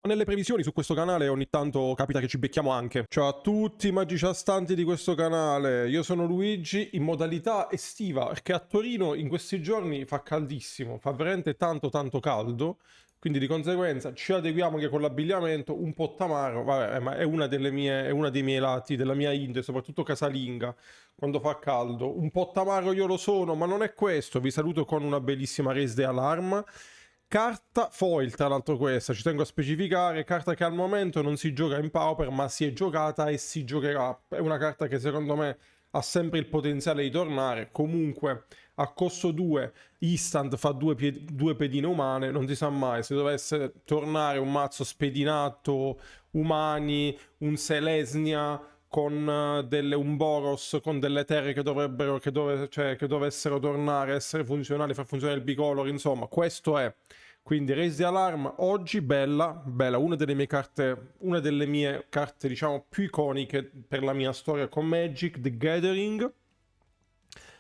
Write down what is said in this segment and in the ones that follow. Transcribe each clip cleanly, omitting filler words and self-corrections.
Nelle previsioni su questo canale ogni tanto capita che ci becchiamo anche. Ciao a tutti i magiciastanti di questo canale, io sono Luigi in modalità estiva perché a Torino in questi giorni fa caldissimo, fa veramente tanto caldo, quindi di conseguenza ci adeguiamo anche con l'abbigliamento, un po' tamaro, vabbè, ma è è una dei miei lati, della mia indole, soprattutto casalinga, quando fa caldo. Un po' tamaro io lo sono, ma non è questo, vi saluto con una bellissima Raise the Alarm. Carta foil, tra l'altro questa, ci tengo a specificare, carta che al momento non si gioca in Pauper, ma si è giocata e si giocherà. È una carta che secondo me ha sempre il potenziale di tornare. Comunque, a costo 2, instant fa due pedine umane, non si sa mai. Se dovesse tornare un mazzo spedinato, umani, un Selesnia con un Boros, con delle terre che che dovessero tornare, essere funzionali, far funzionare il bicolor, insomma, questo è. Quindi Raise the Alarm oggi bella, una delle mie carte diciamo più iconiche per la mia storia con Magic, The Gathering.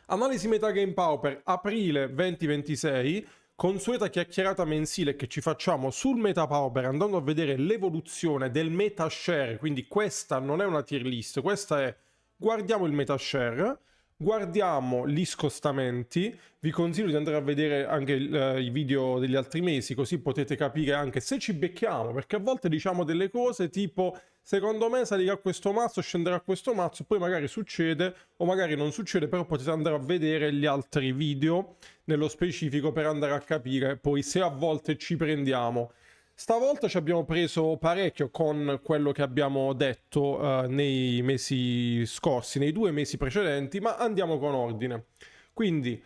Analisi metagame Pauper aprile 2026, consueta chiacchierata mensile che ci facciamo sul meta Pauper andando a vedere l'evoluzione del meta share, quindi questa non è una tier list, questa è guardiamo il meta share, guardiamo gli scostamenti, vi consiglio di andare a vedere anche i video degli altri mesi, così potete capire anche se ci becchiamo, perché a volte diciamo delle cose tipo secondo me salirà questo mazzo, scenderà questo mazzo, poi magari succede o magari non succede, però potete andare a vedere gli altri video nello specifico per andare a capire poi se a volte ci prendiamo. Stavolta ci abbiamo preso parecchio con quello che abbiamo detto nei mesi scorsi, nei 2 mesi precedenti, ma andiamo con ordine. Quindi,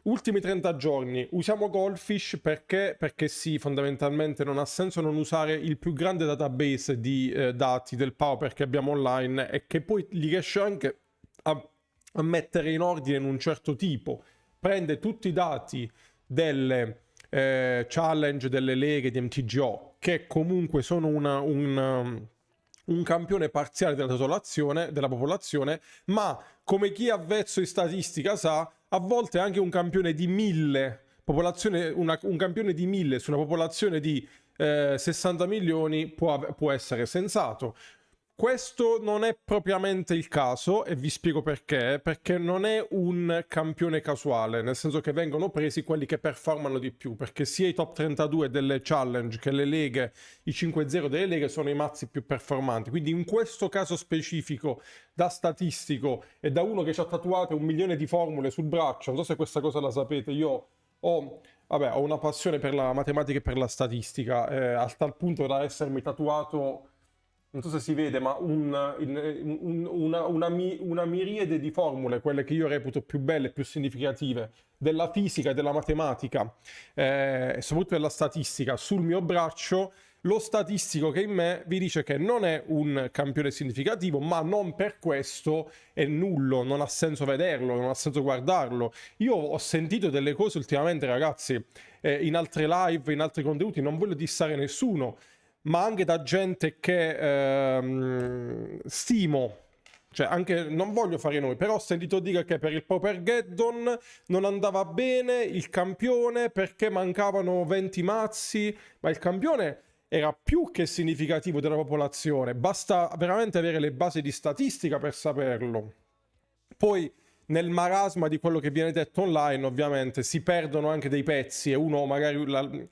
ultimi 30 giorni, usiamo Goldfish perché sì, fondamentalmente non ha senso non usare il più grande database di dati del Pauper che abbiamo online e che poi li riesce anche a mettere in ordine in un certo tipo. Prende tutti i dati delle challenge delle leghe di MTGO, che comunque sono un campione parziale della popolazione, ma come chi è avvezzo in statistica sa, a volte anche un campione di 1000 un campione di 1000 su una popolazione di 60 milioni può essere sensato. Questo non è propriamente il caso e vi spiego perché non è un campione casuale, nel senso che vengono presi quelli che performano di più, perché sia i top 32 delle challenge che le leghe, i 5-0 delle leghe sono i mazzi più performanti, quindi in questo caso specifico da statistico e da uno che ci ha tatuato 1 milione di formule sul braccio, non so se questa cosa la sapete, io ho una passione per la matematica e per la statistica, al tal punto da essermi tatuato, non so se si vede, ma una miriade di formule, quelle che io reputo più belle, più significative, della fisica e della matematica, e soprattutto della statistica, sul mio braccio. Lo statistico che in me vi dice che non è un campione significativo, ma non per questo è nullo, non ha senso vederlo, non ha senso guardarlo. Io ho sentito delle cose ultimamente, ragazzi, in altre live, in altri contenuti, non voglio dissare nessuno, ma anche da gente che stimo, cioè anche non voglio fare noi, però ho sentito dire che per il Paupergeddon non andava bene il campione perché mancavano 20 mazzi, ma il campione era più che significativo della popolazione, basta veramente avere le basi di statistica per saperlo. Poi nel marasma di quello che viene detto online ovviamente si perdono anche dei pezzi e uno magari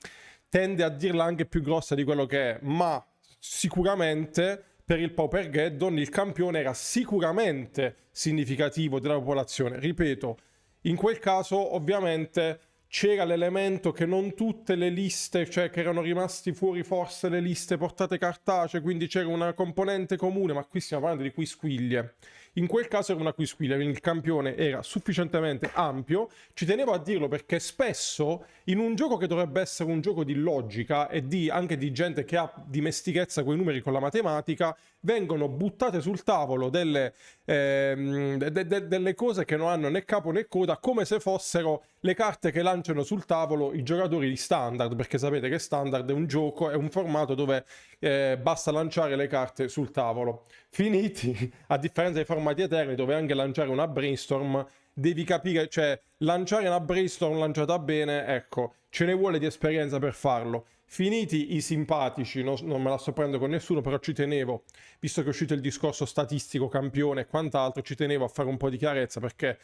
tende a dirla anche più grossa di quello che è, ma sicuramente per il Paupergeddon il campione era sicuramente significativo della popolazione. Ripeto, in quel caso ovviamente c'era l'elemento che non tutte le liste, cioè che erano rimasti fuori forse le liste portate cartacee, quindi c'era una componente comune, ma qui stiamo parlando di quisquiglie. In quel caso era una quisquiglia, quindi il campione era sufficientemente ampio. Ci tenevo a dirlo perché spesso in un gioco che dovrebbe essere un gioco di logica e anche di gente che ha dimestichezza con i numeri, con la matematica, vengono buttate sul tavolo delle cose che non hanno né capo né coda, come se fossero le carte che lanciano sul tavolo i giocatori di standard, perché sapete che standard è un gioco, è un formato dove basta lanciare le carte sul tavolo. Finiti, a differenza dei formati eterni dove anche lanciare una brainstorm devi capire, cioè lanciare una brainstorm lanciata bene, ecco, ce ne vuole di esperienza per farlo. Finiti i simpatici, non me la sto prendendo con nessuno, però ci tenevo, visto che è uscito il discorso statistico, campione e quant'altro, ci tenevo a fare un po' di chiarezza, perché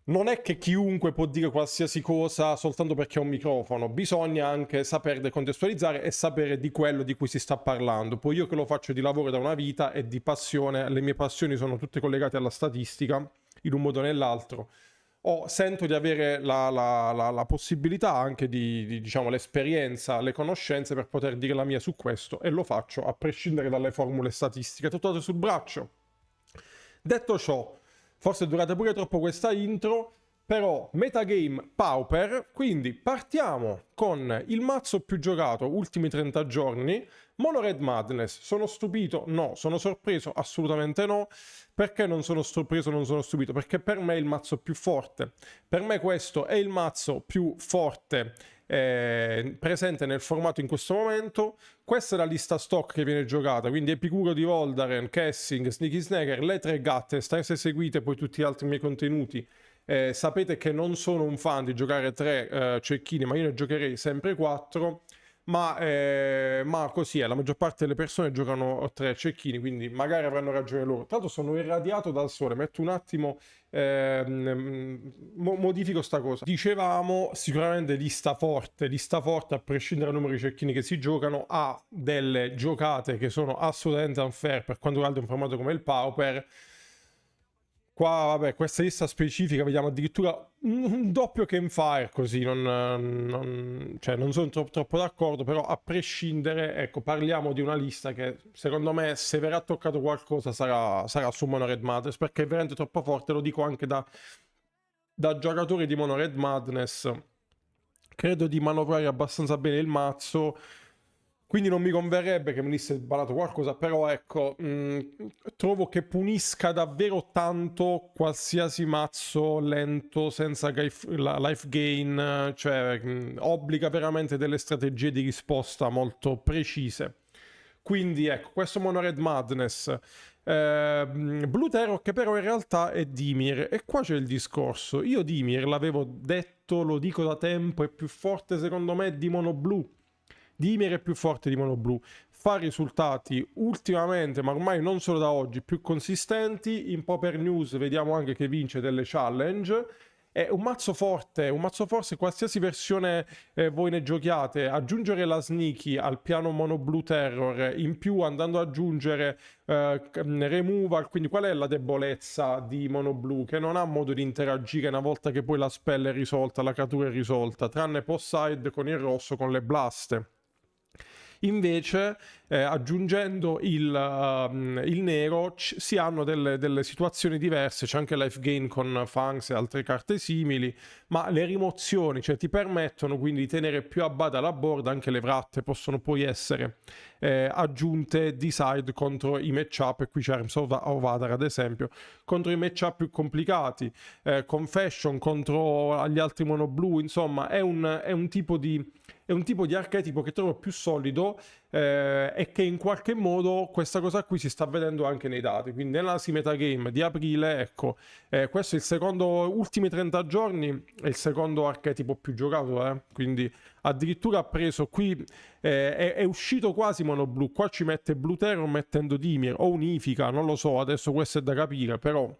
non è che chiunque può dire qualsiasi cosa soltanto perché ha un microfono, bisogna anche saper decontestualizzare e sapere di quello di cui si sta parlando. Poi io che lo faccio di lavoro da una vita e di passione, le mie passioni sono tutte collegate alla statistica, in un modo o nell'altro. Sento di avere la possibilità anche diciamo, l'esperienza, le conoscenze per poter dire la mia su questo, e lo faccio a prescindere dalle formule statistiche tatuate sul braccio. Detto ciò, forse è durata pure troppo questa intro, però metagame Pauper, quindi partiamo con il mazzo più giocato ultimi 30 giorni, Mono Red Madness. Sono stupito? No. Sono sorpreso? Assolutamente no. Perché non sono sorpreso, non sono stupito? Perché per me è il mazzo più forte. Per me questo è il mazzo più forte presente nel formato in questo momento. Questa è la lista stock che viene giocata, quindi Epicuro di Voldaren, Kessing, Sneaky Snaker, le tre gatte. Se seguite poi tutti gli altri miei contenuti, sapete che non sono un fan di giocare tre cecchini, ma io ne giocherei sempre 4. Ma così è, la maggior parte delle persone giocano 3 cecchini, quindi magari avranno ragione loro. Tra l'altro sono irradiato dal sole, metto un attimo, modifico sta cosa. Dicevamo sicuramente lista forte a prescindere dal numero di cecchini che si giocano, ha delle giocate che sono assolutamente unfair per quanto riguarda un formato come il Pauper. Qua, vabbè, questa lista specifica vediamo addirittura un doppio campfire, così, cioè non sono troppo d'accordo, però a prescindere, ecco, parliamo di una lista che secondo me, se verrà toccato qualcosa, sarà su Mono Red Madness, perché è veramente troppo forte, lo dico anche da giocatore di Mono Red Madness. Credo di manovrare abbastanza bene il mazzo, quindi non mi converrebbe che venisse sballato qualcosa, però ecco, trovo che punisca davvero tanto qualsiasi mazzo lento, senza life gain, cioè obbliga veramente delle strategie di risposta molto precise. Quindi ecco, questo Mono Red Madness. Blue Terror, che però in realtà è Dimir, e qua c'è il discorso. Io Dimir l'avevo detto, lo dico da tempo, è più forte secondo me di Mono Blue. Dimir è più forte di Mono Blu, fa risultati ultimamente, ma ormai non solo da oggi, più consistenti. In Pauper News vediamo anche che vince delle challenge. È un mazzo forte, qualsiasi versione voi ne giochiate. Aggiungere la Sneaky al piano Mono Blue Terror, in più andando ad aggiungere removal, quindi qual è la debolezza di Mono Blue? Che non ha modo di interagire una volta che poi la spell è risolta, la creatura è risolta, tranne Poseid con il rosso, con le blaste. Invece aggiungendo il nero si hanno delle situazioni diverse, c'è anche life gain con Fangs e altre carte simili, ma le rimozioni, cioè ti permettono quindi di tenere più a bada la board. Anche le vratte possono poi essere aggiunte di side contro i matchup, e qui c'è Arms of Adar ad esempio, contro i matchup più complicati, Confession contro gli altri Mono Blu. Insomma è un tipo di archetipo che trovo più solido, e che in qualche modo questa cosa qui si sta vedendo anche nei dati. Quindi nell'analisi metagame di aprile, ecco, questo è il secondo, ultimi 30 giorni è il secondo archetipo più giocato, quindi addirittura ha preso qui, è uscito quasi Mono Blu, qua ci mette Blue Terror mettendo Dimir, o unifica, non lo so, adesso questo è da capire, però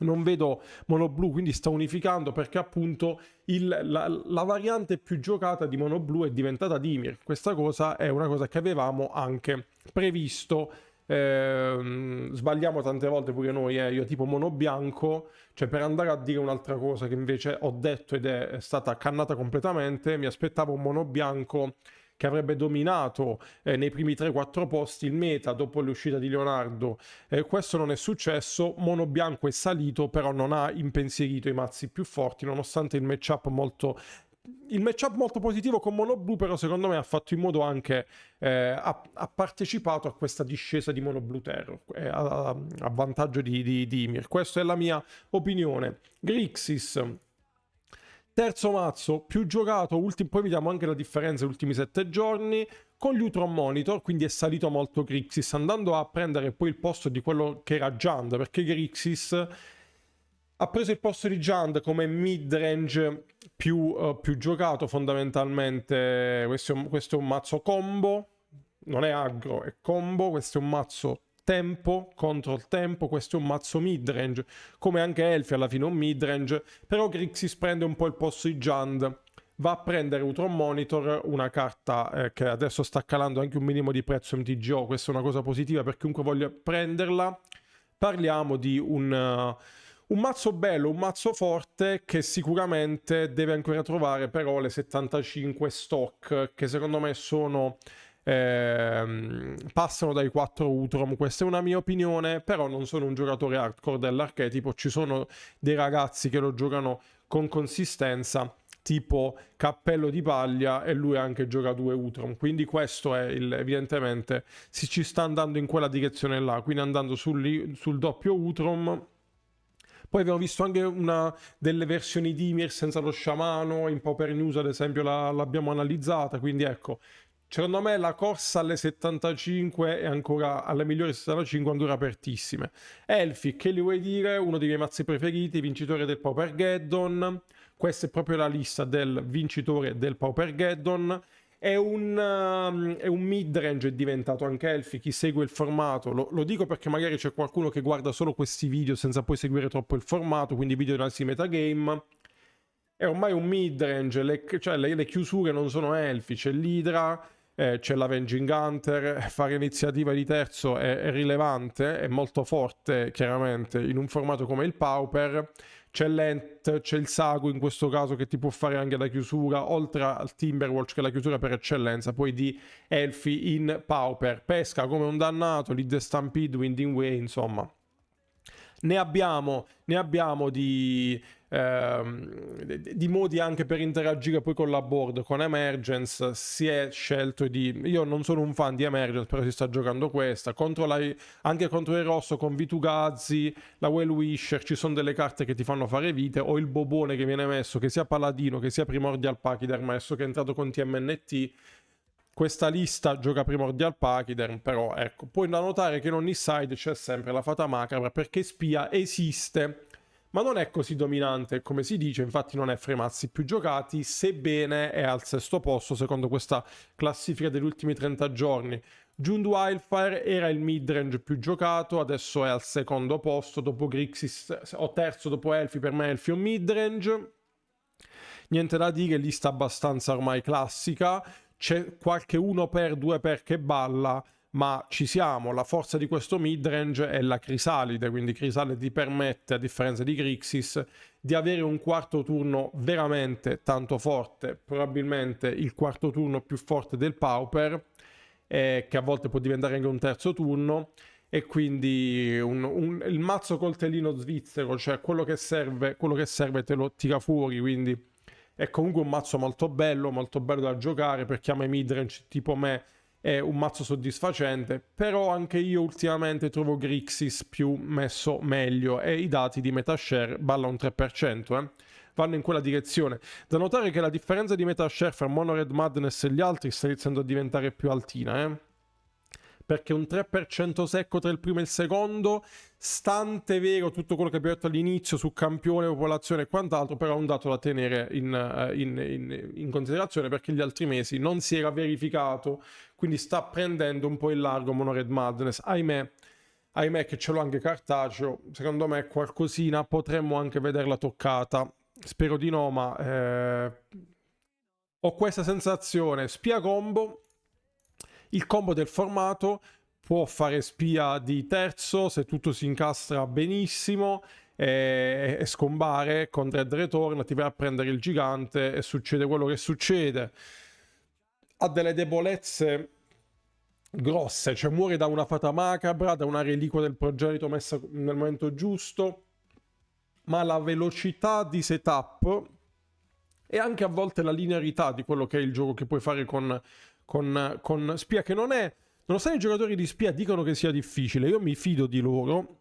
non vedo Mono Blu, quindi sta unificando, perché appunto la variante più giocata di Mono Blu è diventata Dimir. Questa cosa è una cosa che avevamo anche previsto. Sbagliamo tante volte pure noi, io tipo Mono Bianco, cioè per andare a dire un'altra cosa che invece ho detto ed è stata cannata completamente. Mi aspettavo un Mono Bianco che avrebbe dominato nei primi 3-4 posti il meta dopo l'uscita di Leonardo. Questo non è successo. Mono Bianco è salito, però non ha impensierito i mazzi più forti, nonostante il matchup molto positivo con Mono Blu, però secondo me ha fatto in modo anche, ha partecipato a questa discesa di Mono Blu Terror, a vantaggio di Dimir. Questa è la mia opinione. Grixis, terzo mazzo più giocato, poi vediamo anche la differenza negli ultimi 7 giorni, con gli Utron Monitor, quindi è salito molto Grixis, andando a prendere poi il posto di quello che era Jund, perché Grixis Ha preso il posto di Jund come mid-range più giocato fondamentalmente. Questo è un mazzo combo, non è aggro, è combo. Questo è un mazzo tempo contro il tempo. Questo è un mazzo mid-range, come anche Elfi alla fine un mid-range. Però Grixis prende un po' il posto di Jund. Va a prendere Utron Monitor, una carta che adesso sta calando anche un minimo di prezzo MTGO. Questa è una cosa positiva per chiunque voglia prenderla. Parliamo di un mazzo bello, un mazzo forte che sicuramente deve ancora trovare però le 75 stock che secondo me passano dai 4 Utrom. Questa è una mia opinione, però non sono un giocatore hardcore dell'archetipo. Ci sono dei ragazzi che lo giocano con consistenza, tipo Cappello di Paglia, e lui anche gioca 2 Utrom, quindi questo è evidentemente si ci sta andando in quella direzione là, quindi andando sul doppio Utrom. Poi abbiamo visto anche delle versioni di Ymir senza lo sciamano, in Pauper News ad esempio l'abbiamo analizzata, quindi ecco, secondo me la corsa alle 75 è ancora, alle migliori 75 ancora apertissime. Elfi, che li vuoi dire? Uno dei miei mazzi preferiti, vincitore del Paupergeddon. Questa è proprio la lista del vincitore del Paupergeddon. È un mid-range, è diventato anche Elfi. Chi segue il formato, lo dico perché magari c'è qualcuno che guarda solo questi video senza poi seguire troppo il formato, quindi video di analisi metagame. È ormai un mid-range, le chiusure non sono Elfi, c'è l'Hydra, c'è l'Avenging Hunter. Fare iniziativa di terzo è rilevante, è molto forte chiaramente in un formato come il Pauper. C'è l'Ent, c'è il Sagu in questo caso che ti può fare anche la chiusura, oltre al Timberwatch che è la chiusura per eccellenza, poi di Elfi in Pauper. Pesca come un dannato, Lead the Stampede, Winding Way, insomma. Ne abbiamo di modi anche per interagire poi con la board, con Emergence. Si è scelto io non sono un fan di Emergence, però si sta giocando questa anche contro il rosso con Vitugazzi, la Well Wisher. Ci sono delle carte che ti fanno fare vite, o il Bobone che viene messo, che sia Paladino che sia Primordial Pachyderm, adesso che è entrato con TMNT. Questa lista gioca Primordial Pachyderm, però ecco, poi da notare che in ogni side c'è sempre la Fata Macabra, perché Spia esiste, ma non è così dominante come si dice. Infatti non è fra i mazzi più giocati, sebbene è al 6° posto secondo questa classifica degli ultimi 30 giorni. Jund Wildfire era il midrange più giocato, adesso è al 2° posto dopo Grixis, o terzo dopo Elfi. Per me Elfi è un midrange, niente da dire, lista abbastanza ormai classica. C'è qualche 1x, 2x che balla, ma ci siamo. La forza di questo midrange è la Crisalide, quindi Crisalide ti permette, a differenza di Grixis, di avere un quarto turno veramente tanto forte, probabilmente il quarto turno più forte del Pauper, che a volte può diventare anche un terzo turno. E quindi il mazzo coltellino svizzero, cioè quello che serve te lo tira fuori, quindi è comunque un mazzo molto bello da giocare. Per chi ama i midrange tipo me è un mazzo soddisfacente, però anche io ultimamente trovo Grixis più messo meglio, e i dati di Metashare balla un 3%, vanno in quella direzione. Da notare che la differenza di Metashare fra Mono Red Madness e gli altri sta iniziando a diventare più altina, perché un 3% secco tra il primo e il secondo, stante vero tutto quello che abbiamo detto all'inizio su campione, popolazione e quant'altro, però è un dato da tenere in considerazione, perché gli altri mesi non si era verificato, quindi sta prendendo un po' il largo Mono Red Madness. Ahimè che ce l'ho anche cartaceo, secondo me qualcosina potremmo anche vederla toccata, spero di no, ma ho questa sensazione. Spia combo. Il combo del formato può fare spia di terzo se tutto si incastra benissimo, e scombare con Dread Return, ti vai a prendere il gigante e succede quello che succede. Ha delle debolezze grosse, cioè muore da una Fata Macabra, da una reliquia del progenito messa nel momento giusto, ma la velocità di setup e anche a volte la linearità di quello che è il gioco che puoi fare con Spia, che non è, nonostante i giocatori di Spia dicono che sia difficile, io mi fido di loro,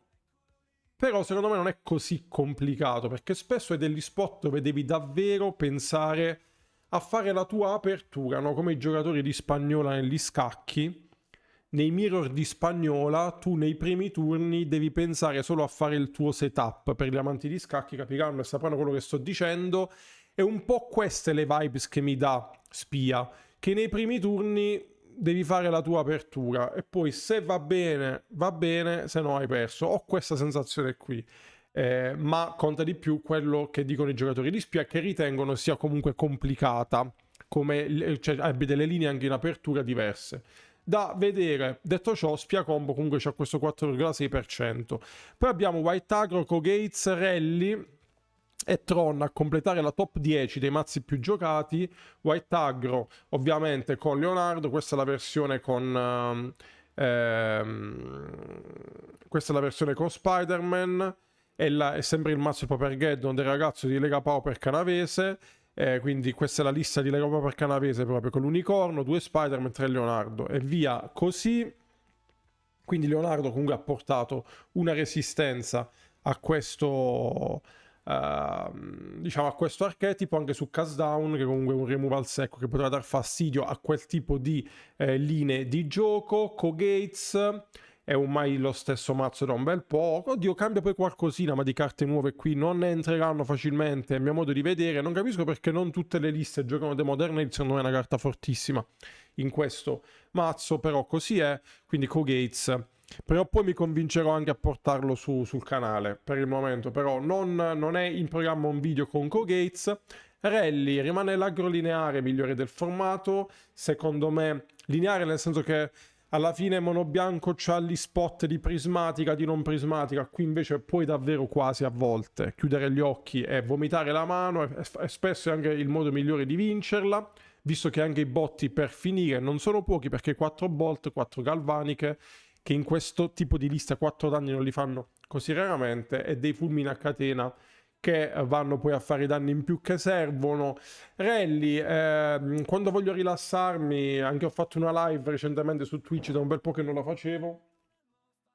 però secondo me non è così complicato, perché spesso è degli spot dove devi davvero pensare a fare la tua apertura, no? Come i giocatori di Spagnola negli scacchi, nei mirror di Spagnola tu nei primi turni devi pensare solo a fare il tuo setup. Per gli amanti di scacchi capiranno e sapranno quello che sto dicendo. E un po' queste le vibes che mi dà Spia, che nei primi turni devi fare la tua apertura e poi se va bene, se no hai perso. Ho questa sensazione qui. Ma conta di più quello che dicono i giocatori di Spia, che ritengono sia comunque complicata, cioè abbia delle linee anche in apertura diverse. Da vedere. Detto ciò, Spia Combo comunque c'ha questo 4,6%. Poi abbiamo White Agro, Cogates, Rally e Tron a completare la top 10 dei mazzi più giocati. White Agro ovviamente con Leonardo, questa è la versione con questa è la versione con Spider-Man, è sempre il mazzo Papergeddon del ragazzo di Lega Pauper canavese, quindi questa è la lista di Lega Pauper canavese proprio con l'unicorno, 2 Spider-Man, 3 Leonardo e via così. Quindi Leonardo comunque ha portato una resistenza a questo diciamo a questo archetipo anche su Cast Down, che comunque è un removal secco che potrà dar fastidio a quel tipo di linee di gioco. Cogates è ormai lo stesso mazzo da un bel po'. Oddio, cambia poi qualcosina, ma di carte nuove qui non ne entreranno facilmente, a mio modo di vedere. Non capisco perché non tutte le liste giocano The Modern, secondo me è una carta fortissima in questo mazzo, però così è. Quindi Cogates prima o poi mi convincerò anche a portarlo sul canale. Per il momento però non è in programma un video con Cogates. Rally rimane l'agrolineare migliore del formato, secondo me lineare nel senso che alla fine Mono Bianco c'ha gli spot di prismatica, di non prismatica, qui invece puoi davvero quasi a volte chiudere gli occhi e vomitare la mano, e spesso è anche il modo migliore di vincerla, visto che anche i botti per finire non sono pochi, perché 4 bolt, 4 galvaniche, che in questo tipo di lista 4 danni non li fanno così raramente, e dei fulmini a catena che vanno poi a fare i danni in più che servono. Rally, quando voglio rilassarmi, anche ho fatto una live recentemente su Twitch, da un bel po' che non la facevo,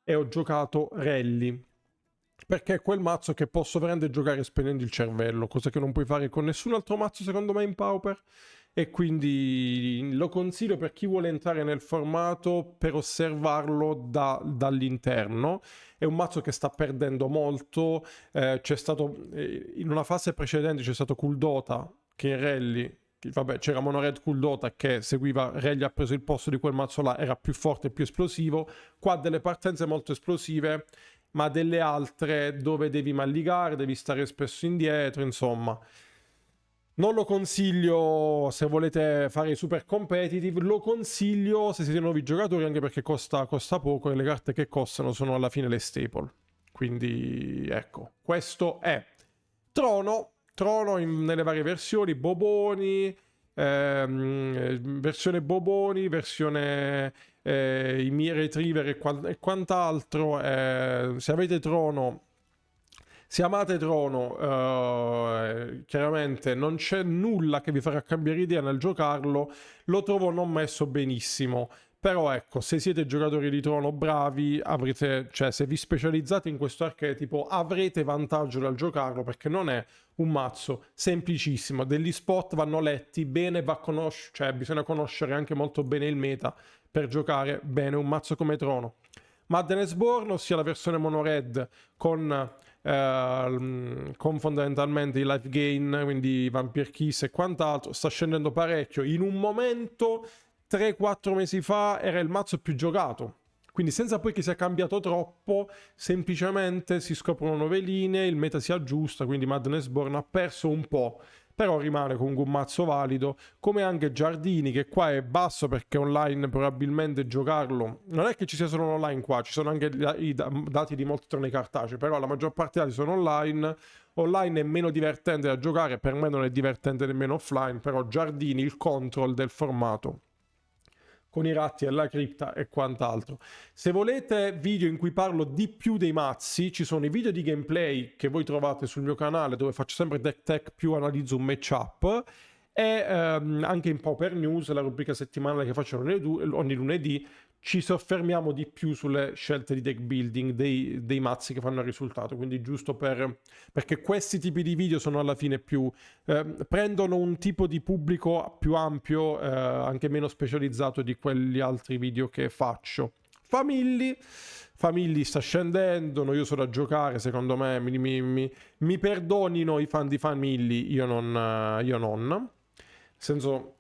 e ho giocato Rally, perché è quel mazzo che posso veramente giocare spegnendo il cervello, cosa che non puoi fare con nessun altro mazzo secondo me in Pauper, e quindi lo consiglio per chi vuole entrare nel formato per osservarlo dall'interno. È un mazzo che sta perdendo molto, c'è stato in una fase precedente c'è stato Cool Dota che in Rally, vabbè, c'era Mono Red Cool Dota che seguiva Rally, ha preso il posto di quel mazzo là, era più forte e più esplosivo. Qua delle partenze molto esplosive, ma delle altre dove devi malligare, devi stare spesso indietro, insomma. Non lo consiglio se volete fare i super competitive, lo consiglio se siete nuovi giocatori, anche perché costa poco e le carte che costano sono alla fine le staple. Quindi ecco, questo è Trono nelle varie versioni, Boboni, versione Boboni, versione i miei retriever e quant'altro. Se avete Trono, se amate Trono, chiaramente non c'è nulla che vi farà cambiare idea nel giocarlo, lo trovo non messo benissimo. Però ecco, se siete giocatori di Trono bravi, avrete, cioè se vi specializzate in questo archetipo, avrete vantaggio dal giocarlo, perché non è un mazzo semplicissimo. Degli spot vanno letti bene, cioè bisogna conoscere anche molto bene il meta per giocare bene un mazzo come Trono. Madness Born, ossia la versione mono red con fondamentalmente i life gain, quindi Vampire Kiss e quant'altro, sta scendendo parecchio. In un momento 3-4 mesi fa era il mazzo più giocato, quindi senza poi che sia cambiato troppo, semplicemente si scoprono nuove linee, il meta si aggiusta, quindi Madness Born ha perso un po', però rimane comunque un mazzo valido, come anche Giardini, che qua è basso perché online probabilmente giocarlo, non è che ci sia solo online qua, ci sono anche i dati di molti tornei cartacei, però la maggior parte dei dati sono online. Online è meno divertente da giocare, per me non è divertente nemmeno offline, però Giardini, il control del formato con i ratti e la cripta e quant'altro. Se volete video in cui parlo di più dei mazzi, ci sono i video di gameplay che voi trovate sul mio canale, dove faccio sempre deck tech più analizzo un matchup, e anche in Pauper News, la rubrica settimanale che faccio ogni lunedì, ci soffermiamo di più sulle scelte di deck building dei mazzi che fanno il risultato, quindi giusto perché questi tipi di video sono alla fine più prendono un tipo di pubblico più ampio, anche meno specializzato di quegli altri video che faccio. Famigli sta scendendo, noioso da giocare, secondo me, mi perdonino i fan di Famigli, io non. Nel senso,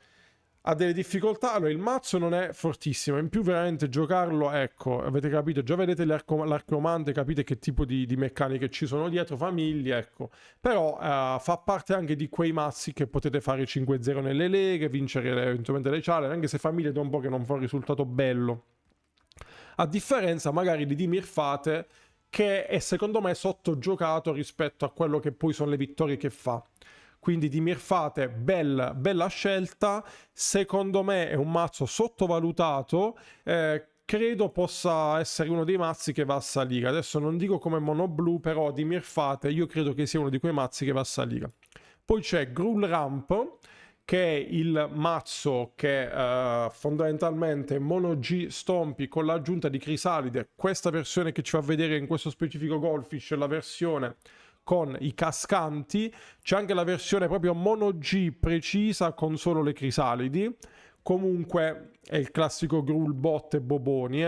ha delle difficoltà. Allora, il mazzo non è fortissimo, in più veramente giocarlo, ecco, avete capito, già vedete l'arcomante, capite che tipo di meccaniche ci sono dietro, Famigli, ecco. Però fa parte anche di quei mazzi che potete fare 5-0 nelle leghe, vincere eventualmente le challenge, anche se Famiglia da un po' che non fa un risultato bello. A differenza magari di Dimir Fate, che è secondo me sottogiocato rispetto a quello che poi sono le vittorie che fa. Quindi Dimir Fate, bella scelta, secondo me è un mazzo sottovalutato, credo possa essere uno dei mazzi che va a salire. Adesso non dico come Mono Blu, però Dimir Fate io credo che sia uno di quei mazzi che va a salire. Poi c'è Gruul Ramp, che è il mazzo che fondamentalmente Mono G Stompy con l'aggiunta di Crisalide. Questa versione che ci fa vedere in questo specifico Goldfish è la versione con i cascanti, c'è anche la versione proprio Mono G precisa con solo le crisalidi. Comunque è il classico Gruul bot e boboni,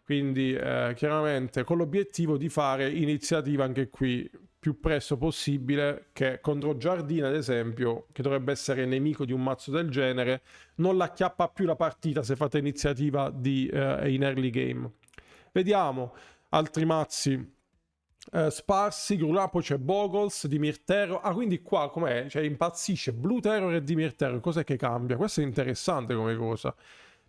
quindi chiaramente con l'obiettivo di fare iniziativa anche qui più presto possibile, che contro Giardina ad esempio, che dovrebbe essere nemico di un mazzo del genere, non la acchiappa più la partita se fate iniziativa in early game. Vediamo altri mazzi sparsi. Poi c'è Boggles, Dimir Terror. Quindi qua com'è? Cioè impazzisce Blue Terror e Dimir Terror. Cos'è che cambia? Questo è interessante come cosa,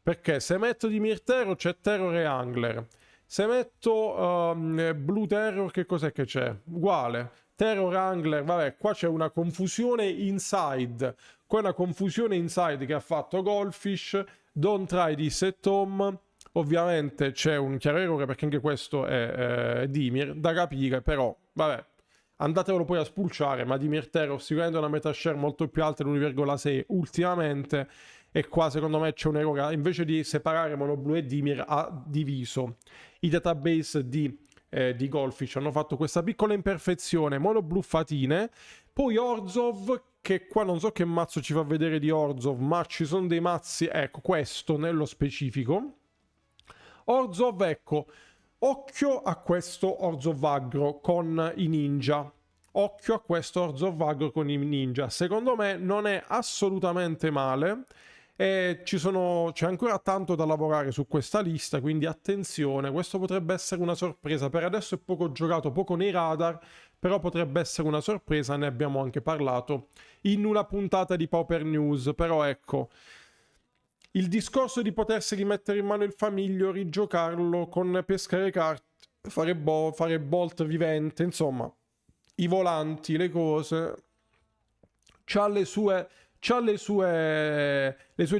perché se metto Dimir Terror c'è Terror e Angler. Se metto Blue Terror, che cos'è che c'è? Uguale. Terror Angler, vabbè, qua c'è una confusione inside. Qua è una confusione inside che ha fatto Goldfish. Don't Try This at Home. Ovviamente c'è un chiaro errore perché anche questo è Dimir, da capire, però, vabbè, andatevelo poi a spulciare, ma Dimir Terror sicuramente una metashare molto più alta dell'1,6 ultimamente, e qua secondo me c'è un errore, invece di separare Mono Blu e Dimir ha diviso. I database di Goldfish hanno fatto questa piccola imperfezione, Mono Blu Fatine, poi Orzhov, che qua non so che mazzo ci fa vedere di Orzhov, ma ci sono dei mazzi, ecco questo nello specifico. Orzhov, ecco, occhio a questo Orzhov Agro con i ninja. Occhio a questo Orzhov Agro con i ninja. Secondo me non è assolutamente male. E c'è ancora tanto da lavorare su questa lista, quindi attenzione, questo potrebbe essere una sorpresa. Per adesso è poco giocato, poco nei radar, però potrebbe essere una sorpresa, ne abbiamo anche parlato in una puntata di Pauper News. Però ecco, il discorso di potersi rimettere in mano il Famiglio, rigiocarlo con pescare carte, fare Bolt vivente, insomma, i volanti, le cose, c'ha le sue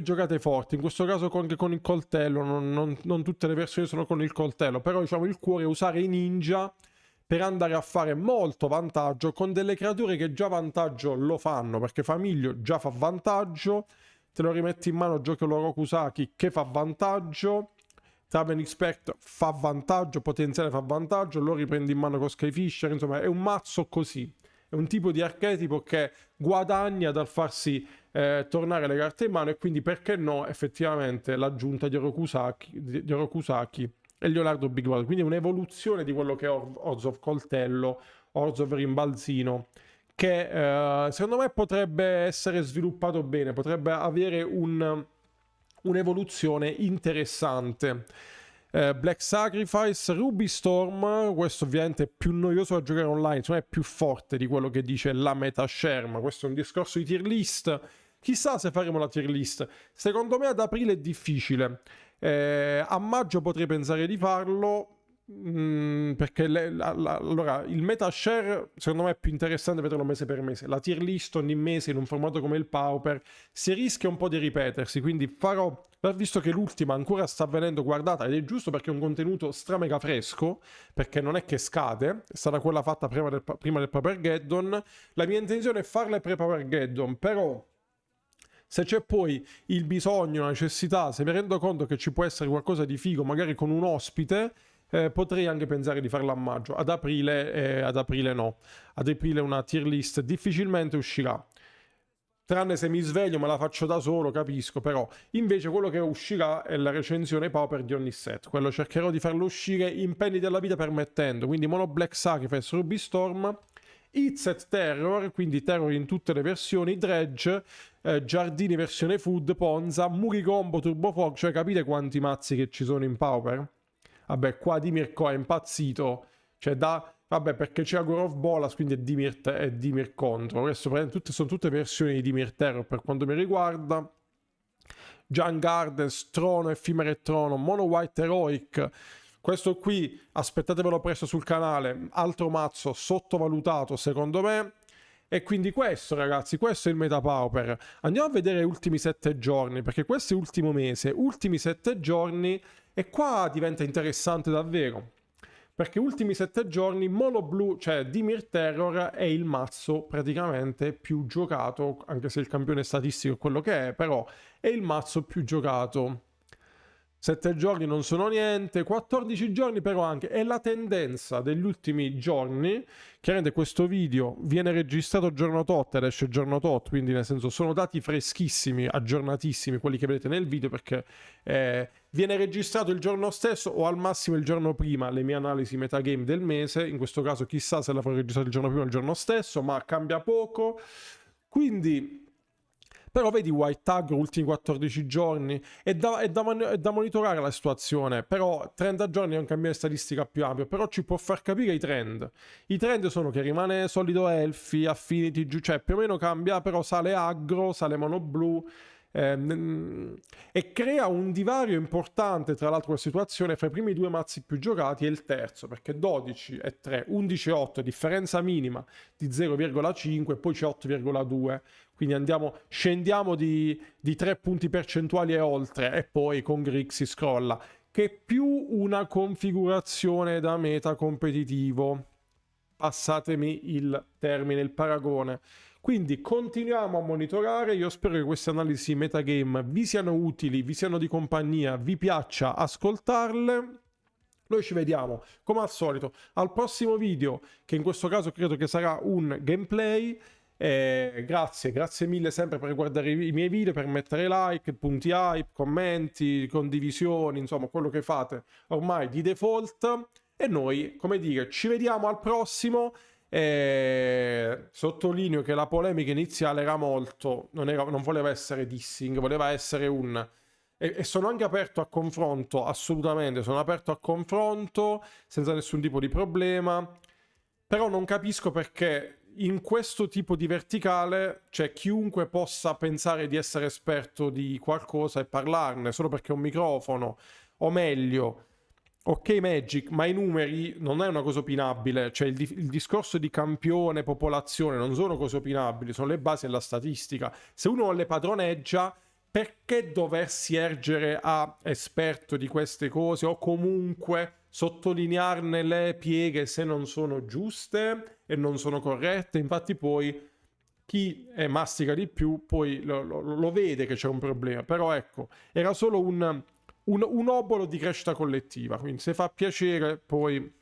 giocate forti. In questo caso anche con il coltello, non tutte le versioni sono con il coltello, però diciamo il cuore è usare i ninja per andare a fare molto vantaggio con delle creature che già vantaggio lo fanno, perché Famiglio già fa vantaggio. Te lo rimetti in mano, giochi Orokusaki che fa vantaggio, Traveling Expert fa vantaggio, Potenziale fa vantaggio, lo riprendi in mano con Skyfisher, insomma è un mazzo così, è un tipo di archetipo che guadagna dal farsi tornare le carte in mano, e quindi perché no effettivamente l'aggiunta di Orokusaki e Leonardo Big Brother, quindi un'evoluzione di quello che è Orzhov Coltello, Orzhov Rimbalzino, che secondo me potrebbe essere sviluppato bene, potrebbe avere un'evoluzione interessante. Black Sacrifice, Ruby Storm, questo ovviamente è più noioso da giocare online, insomma è più forte di quello che dice la metashare, ma questo è un discorso di tier list. Chissà se faremo la tier list. Secondo me ad aprile è difficile, a maggio potrei pensare di farlo, perché allora il metashare secondo me è più interessante vederlo mese per mese. La tier list ogni mese in un formato come il Pauper si rischia un po' di ripetersi, quindi farò, visto che l'ultima ancora sta venendo guardata, ed è giusto perché è un contenuto stramega fresco, perché non è che scade, è stata quella fatta prima del Paupergeddon. La mia intenzione è farla pre-Paupergeddon, però Se c'è poi il bisogno, la necessità, se mi rendo conto che ci può essere qualcosa di figo, magari con un ospite, potrei anche pensare di farla a maggio. Ad aprile no. Ad aprile una tier list difficilmente uscirà. Tranne se mi sveglio me la faccio da solo, capisco, però invece quello che uscirà è la recensione Pauper di ogni set. Quello cercherò di farlo uscire impegni della vita permettendo, quindi Mono Black Sacrifice, Ruby Storm, Hitset Terror, quindi Terror in tutte le versioni, Dredge, Giardini versione Food, Ponza, Muri Combo, Turbo Fog, cioè capite quanti mazzi che ci sono in Pauper? Vabbè, qua Dimirko è impazzito, cioè vabbè, perché c'è Agorov Bolas, quindi è Dimir contro. Questo sono tutte versioni di Dimir Terror per quanto mi riguarda. Gian Gardens, Trono, Effimere Trono, Mono White Heroic. Questo qui, aspettatevelo presto sul canale, altro mazzo sottovalutato secondo me. E quindi questo, ragazzi, questo è il Meta Pauper. Andiamo a vedere gli ultimi 7 giorni, perché questo è l'ultimo mese, ultimi 7 giorni, e qua diventa interessante davvero. Perché ultimi 7 giorni Mono Blu, cioè Dimir Terror, è il mazzo praticamente più giocato, anche se il campione statistico è quello che è, però è il mazzo più giocato. 7 giorni non sono niente, 14 giorni però anche, è la tendenza degli ultimi giorni. Chiaramente questo video viene registrato giorno tot ed esce giorno tot, quindi nel senso sono dati freschissimi, aggiornatissimi quelli che vedete nel video, perché viene registrato il giorno stesso o al massimo il giorno prima le mie analisi metagame del mese. In questo caso chissà se la farò registrare il giorno prima o il giorno stesso, ma cambia poco. Quindi... Però vedi White Tag ultimi 14 giorni, è da monitorare la situazione, però 30 giorni è un cambiamento statistica più ampio, però ci può far capire i trend. I trend sono che rimane solido Elfi, Affinity, cioè più o meno cambia, però sale Aggro, sale Mono Blu, e crea un divario importante tra l'altro la situazione fra i primi due mazzi più giocati e il terzo, perché 12 e 3, 11 e 8, differenza minima di 0,5 e poi c'è 8,2, quindi scendiamo di 3 punti percentuali e oltre, e poi con Grix si scrolla, che è più una configurazione da meta competitivo, passatemi il termine, il paragone. Quindi continuiamo a monitorare, io spero che queste analisi metagame vi siano utili, vi siano di compagnia, vi piaccia ascoltarle. Noi ci vediamo, come al solito, al prossimo video, che in questo caso credo che sarà un gameplay. Grazie mille sempre per guardare i miei video, per mettere like, punti hype, commenti, condivisioni, insomma quello che fate ormai di default. E noi, come dire, ci vediamo al prossimo. Sottolineo che la polemica iniziale era non voleva essere dissing, voleva essere e sono anche aperto a confronto, assolutamente sono aperto a confronto senza nessun tipo di problema, però non capisco perché in questo tipo di verticale c'è chiunque possa pensare di essere esperto di qualcosa e parlarne solo perché è un microfono, o meglio, ok Magic, ma i numeri non è una cosa opinabile, cioè il discorso di campione, popolazione non sono cose opinabili, sono le basi della statistica. Se uno non le padroneggia, perché doversi ergere a esperto di queste cose o comunque sottolinearne le pieghe se non sono giuste e non sono corrette? Infatti poi chi mastica di più poi lo vede che c'è un problema, però ecco, era solo un obolo di crescita collettiva, quindi se fa piacere poi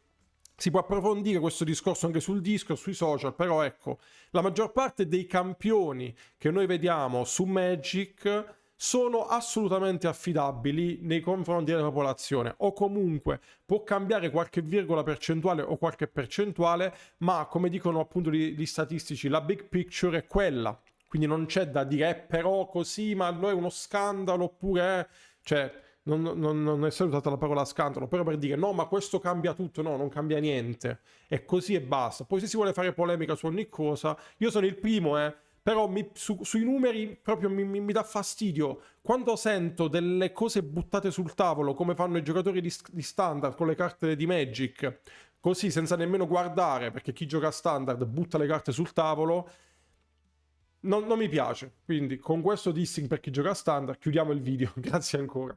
si può approfondire questo discorso anche sul Discord, sui social, però ecco, la maggior parte dei campioni che noi vediamo su Magic sono assolutamente affidabili nei confronti della popolazione, o comunque può cambiare qualche virgola percentuale o qualche percentuale, ma come dicono appunto gli statistici, la big picture è quella, quindi non c'è da dire però così, ma allora è uno scandalo, oppure cioè non è salutata la parola scandalo, però per dire no, ma questo cambia tutto, no, non cambia niente, è così e basta. Poi se si vuole fare polemica su ogni cosa, io sono il primo, però sui numeri proprio mi dà fastidio quando sento delle cose buttate sul tavolo come fanno i giocatori di standard con le carte di Magic, così senza nemmeno guardare, perché chi gioca a standard butta le carte sul tavolo. Non mi piace, quindi con questo dissing per chi gioca a standard chiudiamo il video. Grazie ancora.